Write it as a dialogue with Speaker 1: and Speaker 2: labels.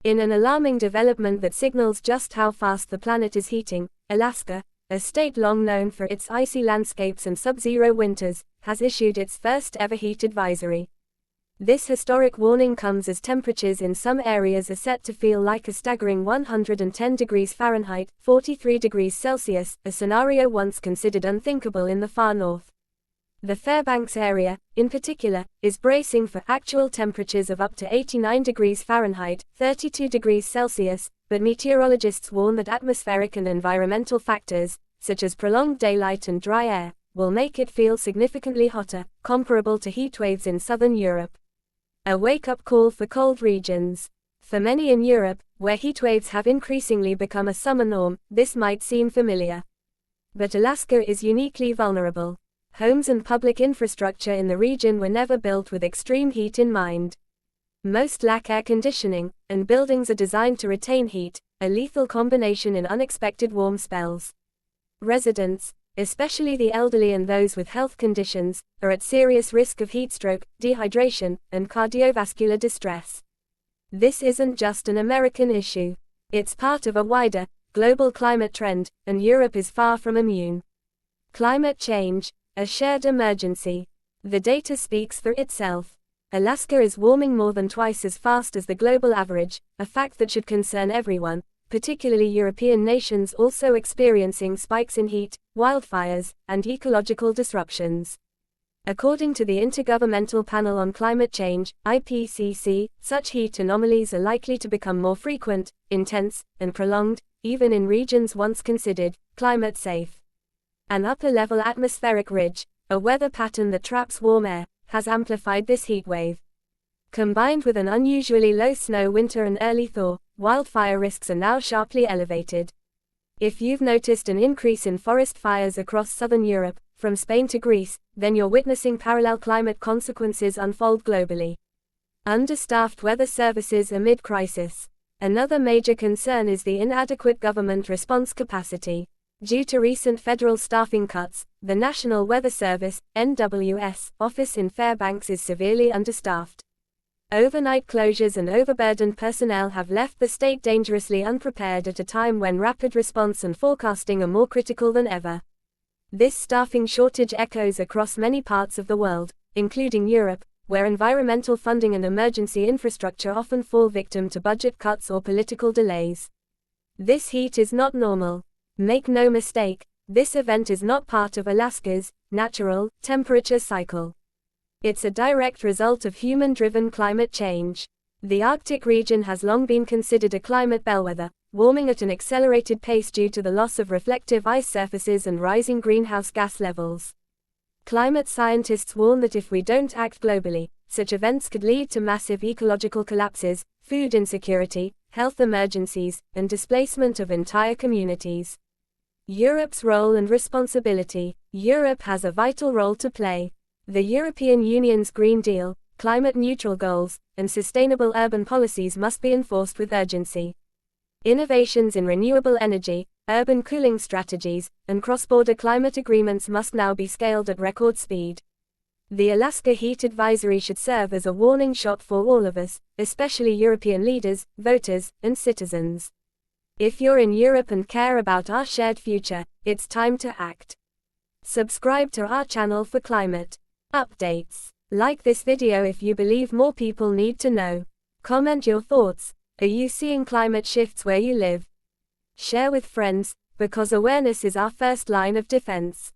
Speaker 1: In an alarming development that signals just how fast the planet is heating, Alaska, a state long known for its icy landscapes and sub-zero winters, has issued its first ever heat advisory. This historic warning comes as temperatures in some areas are set to feel like a staggering 110 degrees Fahrenheit, 43 degrees Celsius, a scenario once considered unthinkable in the far north. The Fairbanks area, in particular, is bracing for actual temperatures of up to 89 degrees Fahrenheit, 32 degrees Celsius, but meteorologists warn that atmospheric and environmental factors, such as prolonged daylight and dry air, will make it feel significantly hotter, comparable to heatwaves in southern Europe. A wake-up call for cold regions. For many in Europe, where heatwaves have increasingly become a summer norm, this might seem familiar. But Alaska is uniquely vulnerable. Homes and public infrastructure in the region were never built with extreme heat in mind. Most lack air conditioning, and buildings are designed to retain heat, a lethal combination in unexpected warm spells. Residents, especially the elderly and those with health conditions, are at serious risk of heatstroke, dehydration, and cardiovascular distress. This isn't just an American issue. It's part of a wider, global climate trend, and Europe is far from immune. Climate change, a shared emergency. The data speaks for itself. Alaska is warming more than twice as fast as the global average, a fact that should concern everyone, particularly European nations also experiencing spikes in heat, wildfires, and ecological disruptions. According to the Intergovernmental Panel on Climate Change, IPCC, such heat anomalies are likely to become more frequent, intense, and prolonged, even in regions once considered climate safe. An upper-level atmospheric ridge, a weather pattern that traps warm air, has amplified this heat wave. Combined with an unusually low snow winter and early thaw, wildfire risks are now sharply elevated. If you've noticed an increase in forest fires across southern Europe, from Spain to Greece, then you're witnessing parallel climate consequences unfold globally. Understaffed weather services amid crisis. Another major concern is the inadequate government response capacity. Due to recent federal staffing cuts, the National Weather Service, NWS, office in Fairbanks is severely understaffed. Overnight closures and overburdened personnel have left the state dangerously unprepared at a time when rapid response and forecasting are more critical than ever. This staffing shortage echoes across many parts of the world, including Europe, where environmental funding and emergency infrastructure often fall victim to budget cuts or political delays. This heat is not normal. Make no mistake, this event is not part of Alaska's natural temperature cycle. It's a direct result of human-driven climate change. The Arctic region has long been considered a climate bellwether, warming at an accelerated pace due to the loss of reflective ice surfaces and rising greenhouse gas levels. Climate scientists warn that if we don't act globally, such events could lead to massive ecological collapses, food insecurity, health emergencies, and displacement of entire communities. Europe's role and responsibility. Europe has a vital role to play. The European Union's Green Deal, climate-neutral goals, and sustainable urban policies must be enforced with urgency. Innovations in renewable energy, urban cooling strategies, and cross-border climate agreements must now be scaled at record speed. The Alaska Heat Advisory should serve as a warning shot for all of us, especially European leaders, voters, and citizens. If you're in Europe and care about our shared future, it's time to act. Subscribe to our channel for climate updates. Like this video if you believe more people need to know. Comment your thoughts. Are you seeing climate shifts where you live? Share with friends, because awareness is our first line of defense.